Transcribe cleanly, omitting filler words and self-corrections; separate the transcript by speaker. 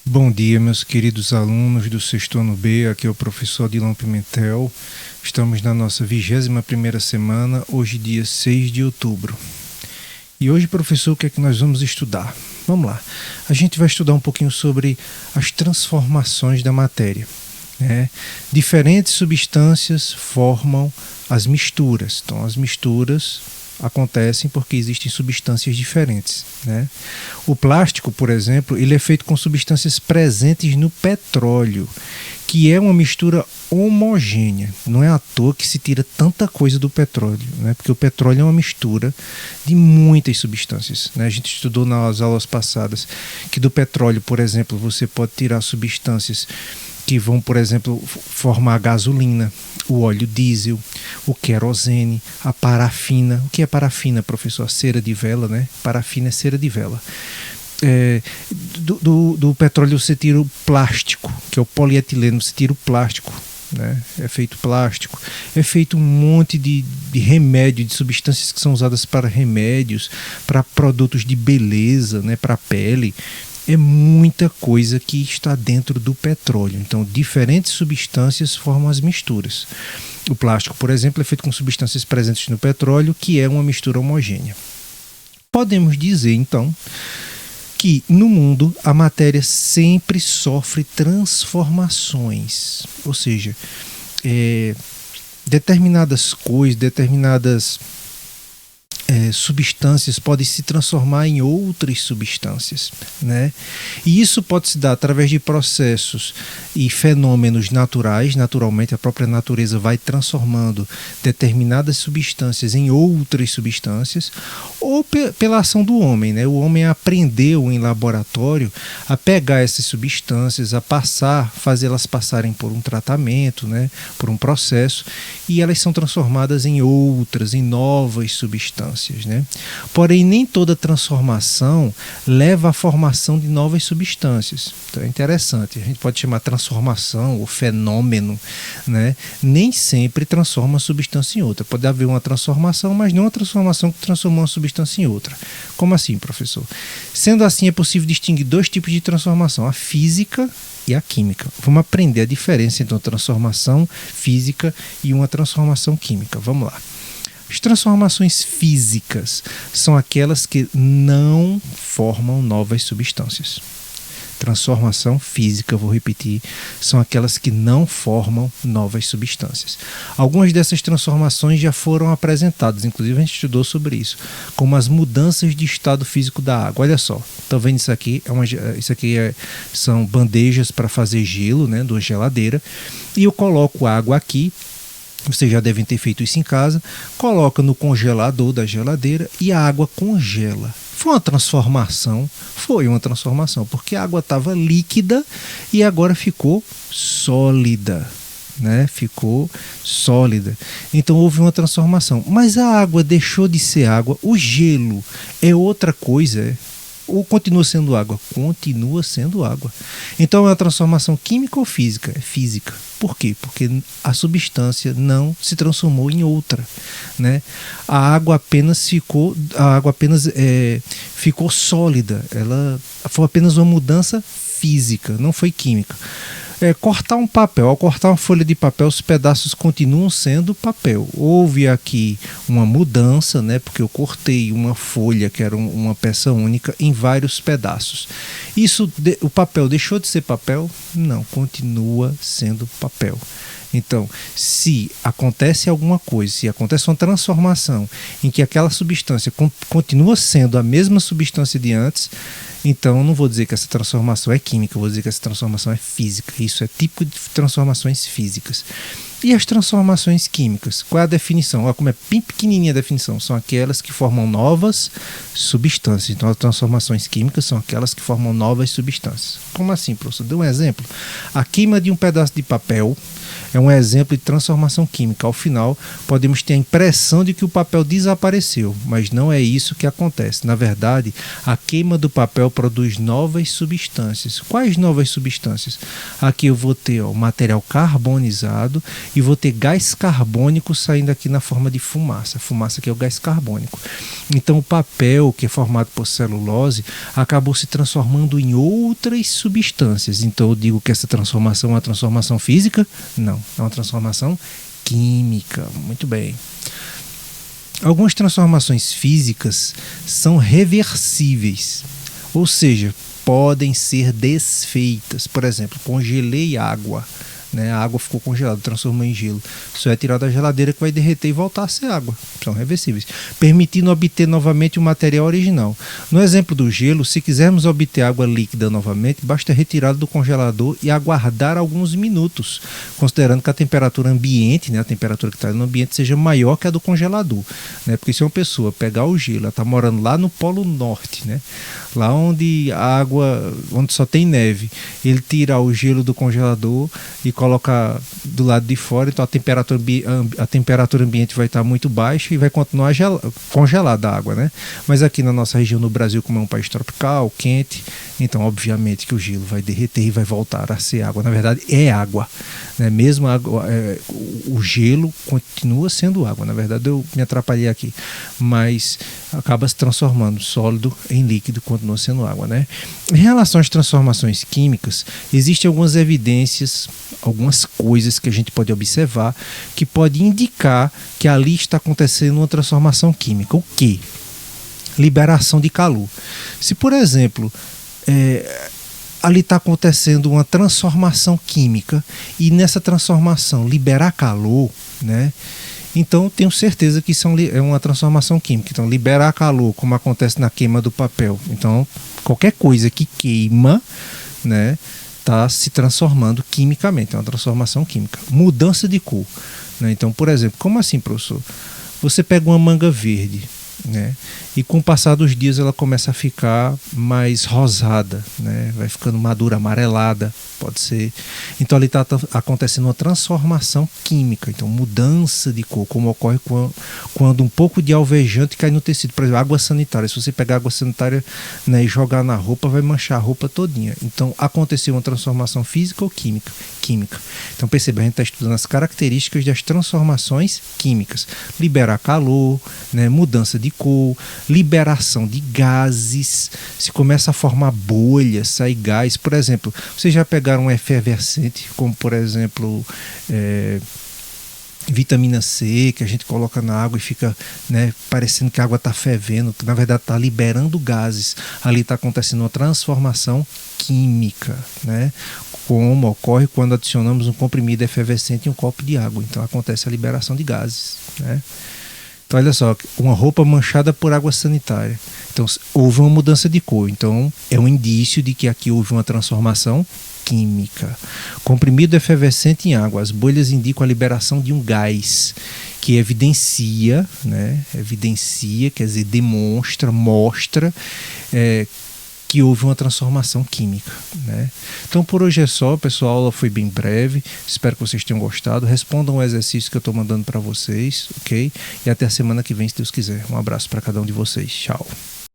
Speaker 1: Bom dia, meus queridos alunos do sexto ano B, aqui é o professor Adilão Pimentel. Estamos na nossa 21ª semana, hoje dia 6 de outubro. E hoje, professor, o que é que nós vamos estudar? Vamos lá, a gente vai estudar um pouquinho sobre as transformações da matéria. Diferentes substâncias formam as misturas, então as misturas acontecem porque existem substâncias diferentes. O plástico, por exemplo, ele é feito com substâncias presentes no petróleo, que é uma mistura homogênea. Não é à toa que se tira tanta coisa do petróleo, porque o petróleo é uma mistura de muitas substâncias. A gente estudou nas aulas passadas que do petróleo, por exemplo, você pode tirar substâncias que vão, por exemplo, formar a gasolina, o óleo diesel, o querosene, a parafina. O que é parafina, professor? A cera de vela, Parafina é cera de vela. Do petróleo você tira o plástico, que é o polietileno, você tira o plástico. É feito plástico, é feito um monte de remédio, de substâncias que são usadas para remédios, para produtos de beleza, para a pele. É muita coisa que está dentro do petróleo. Então, diferentes substâncias formam as misturas. O plástico, por exemplo, é feito com substâncias presentes no petróleo, que é uma mistura homogênea. Podemos dizer, então, que no mundo a matéria sempre sofre transformações. Ou seja, determinadas coisas, determinadas substâncias podem se transformar em outras substâncias. E isso pode se dar através de processos e fenômenos naturais. Naturalmente, a própria natureza vai transformando determinadas substâncias em outras substâncias, ou pela ação do homem. O homem aprendeu em laboratório a pegar essas substâncias, a fazê-las passarem por um tratamento, por um processo, e elas são transformadas em outras, em novas substâncias. Porém, nem toda transformação leva à formação de novas substâncias. Então é interessante, a gente pode chamar transformação ou fenômeno. Nem sempre transforma uma substância em outra. Pode haver uma transformação, mas não uma transformação que transformou uma substância em outra. Como assim, professor? Sendo assim, é possível distinguir dois tipos de transformação, a física e a química. Vamos aprender a diferença entre uma transformação física e uma transformação química. Vamos lá. As transformações físicas são aquelas que não formam novas substâncias. Transformação física, vou repetir, são aquelas que não formam novas substâncias. Algumas dessas transformações já foram apresentadas, inclusive a gente estudou sobre isso, como as mudanças de estado físico da água. Olha só, estão vendo isso aqui? São bandejas para fazer gelo, de uma geladeira, e eu coloco água aqui. Vocês já devem ter feito isso em casa. Coloca no congelador da geladeira e a água congela. Foi uma transformação? Foi uma transformação, porque a água estava líquida e agora ficou sólida. Ficou sólida. Então houve uma transformação. Mas a água deixou de ser água. O gelo é outra coisa, ou continua sendo água? Continua sendo água. Então é uma transformação química ou física? É física. Por quê? Porque a substância não se transformou em outra. A água apenas ficou sólida. Ela foi apenas uma mudança física, não foi química. Cortar um papel, ao cortar uma folha de papel, os pedaços continuam sendo papel. Houve aqui uma mudança, porque eu cortei uma folha, que era uma peça única, em vários pedaços. O papel deixou de ser papel? Não, continua sendo papel. Então, se acontece alguma coisa, se acontece uma transformação em que aquela substância continua sendo a mesma substância de antes, então eu não vou dizer que essa transformação é química, eu vou dizer que essa transformação é física. Isso é típico de transformações físicas. E as transformações químicas? Qual é a definição? Olha como é bem pequenininha a definição. São aquelas que formam novas substâncias. Então, as transformações químicas são aquelas que formam novas substâncias. Como assim, professor? Dê um exemplo. A queima de um pedaço de papel é um exemplo de transformação química. Ao final, podemos ter a impressão de que o papel desapareceu, mas não é isso que acontece. Na verdade, a queima do papel produz novas substâncias. Quais novas substâncias? Aqui eu vou ter o material carbonizado e vou ter gás carbônico saindo aqui na forma de fumaça. A fumaça aqui é o gás carbônico. Então o papel, que é formado por celulose, acabou se transformando em outras substâncias. Então eu digo que essa transformação é uma transformação física? Não, é uma transformação química. Muito bem. Algumas transformações físicas são reversíveis, ou seja, podem ser desfeitas. Por exemplo, congelei água, né? A água ficou congelada, transformou em gelo. Só é tirado da geladeira que vai derreter e voltar a ser água. São reversíveis, permitindo obter novamente o material original. No exemplo do gelo, se quisermos obter água líquida novamente, basta retirá-la do congelador e aguardar alguns minutos, considerando que a temperatura ambiente, né, a temperatura que está no ambiente, seja maior que a do congelador. Né? Porque se uma pessoa pegar o gelo, ela está morando lá no Polo Norte, né? Lá onde a água, onde só tem neve, ele tira o gelo do congelador e coloca do lado de fora, então a temperatura ambiente vai estar muito baixa e vai continuar congelada a água, né? Mas aqui na nossa região, no Brasil, como é um país tropical, quente, então obviamente que o gelo vai derreter e vai voltar a ser água. Na verdade, é água, né? Mesmo água, o gelo continua sendo água. Na verdade, eu me atrapalhei aqui, mas acaba se transformando sólido em líquido, continua sendo água, né? Em relação às transformações químicas, existem algumas evidências, algumas coisas que a gente pode observar que pode indicar que ali está acontecendo uma transformação química. O quê? Liberação de calor. Se, por exemplo, ali está acontecendo uma transformação química e nessa transformação liberar calor, né? Então, tenho certeza que isso é uma transformação química. Então, liberar calor, como acontece na queima do papel. Então, qualquer coisa que queima, né, está se transformando quimicamente. É uma transformação química. Mudança de cor. Né? Então, por exemplo, como assim, professor? Você pega uma manga verde, né, e com o passar dos dias ela começa a ficar mais rosada, né, vai ficando madura, amarelada, pode ser. Então ali está acontecendo uma transformação química, então mudança de cor, como ocorre quando um pouco de alvejante cai no tecido. Por exemplo, água sanitária, se você pegar água sanitária, né, e jogar na roupa, vai manchar a roupa todinha. Então aconteceu uma transformação física ou química? Química. Então perceba, a gente está estudando as características das transformações químicas. Liberar calor, né, mudança de cor, liberação de gases, se começa a formar bolhas, sai gás. Por exemplo, vocês já pegaram um efervescente, como por exemplo vitamina C, que a gente coloca na água e fica, né, parecendo que a água está fervendo, que na verdade está liberando gases. Ali está acontecendo uma transformação química, né? Como ocorre quando adicionamos um comprimido efervescente em um copo de água. Então acontece a liberação de gases, né? Então, olha só, uma roupa manchada por água sanitária. Então, houve uma mudança de cor. Então, é um indício de que aqui houve uma transformação química. Comprimido efervescente em água. As bolhas indicam a liberação de um gás que evidencia, né? Evidencia, quer dizer, demonstra, mostra que houve uma transformação química, né? Então por hoje é só, pessoal, a aula foi bem breve, espero que vocês tenham gostado, respondam o exercício que eu estou mandando para vocês, ok? E até a semana que vem, se Deus quiser. Um abraço para cada um de vocês, tchau!